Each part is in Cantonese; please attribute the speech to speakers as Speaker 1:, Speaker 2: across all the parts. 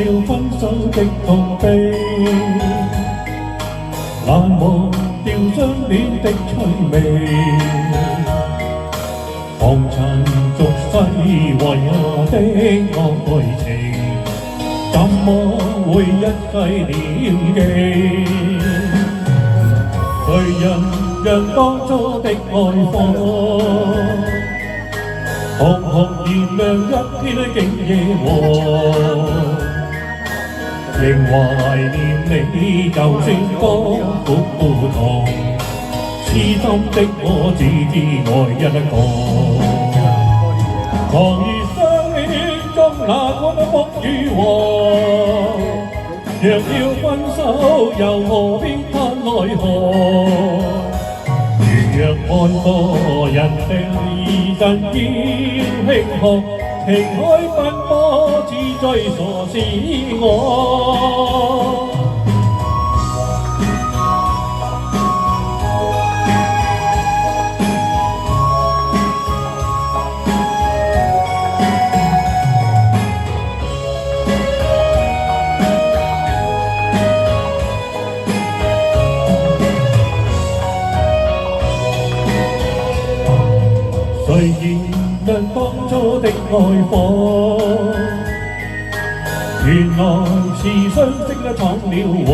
Speaker 1: 了分手的痛悲，難忘掉相戀的趣味。紅塵俗世為我的愛情，怎麼會一世念記？誰人讓當初的愛火，紅紅燃亮一天竟夜和。仍懷念你，就算多苦痛，痴心的我只知愛一個。狂熱相戀中哪管風雨禍，若要分手又何必嘆奈何？如若愛過人地陣要慶賀，情海奔波，只追傻是我。誰燃亮當初的愛火？原來是相識闖了禍。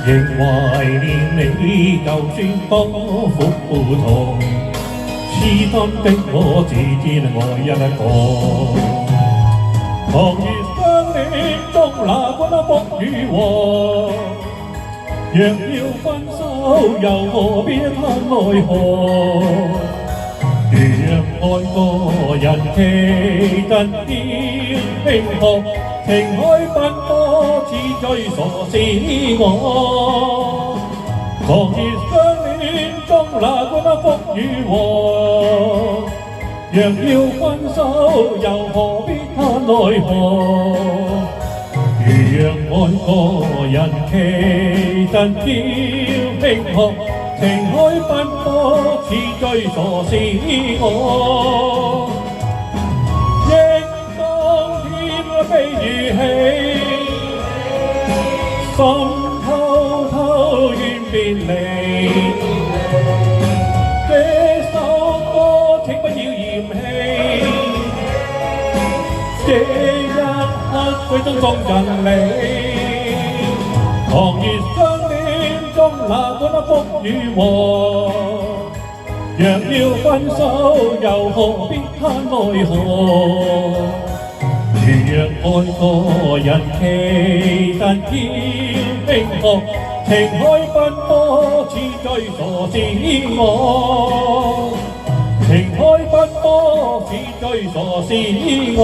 Speaker 1: 仍懷念你，就算多苦痛，痴心的我只知愛一個。狂熱相戀中哪管風雨禍，若要分手又何必嘆奈何？如若愛過人其陣要慶賀，情海奔波，似追傻是我。狂熱相戀中哪管風雨禍，若要分手又何必嘆奈何？如若愛過人其陣要慶賀，情海奔波，似追傻是我。應當添悲與喜，心偷偷怨別離。這首歌請不要嫌棄，這一刻最終送人離。狂熱相戀中哪管風雨禍，若要分手又何必嘆奈何？如若愛過人其陣要慶賀，情海奔波，似追傻是我。情海奔波，似追傻是我。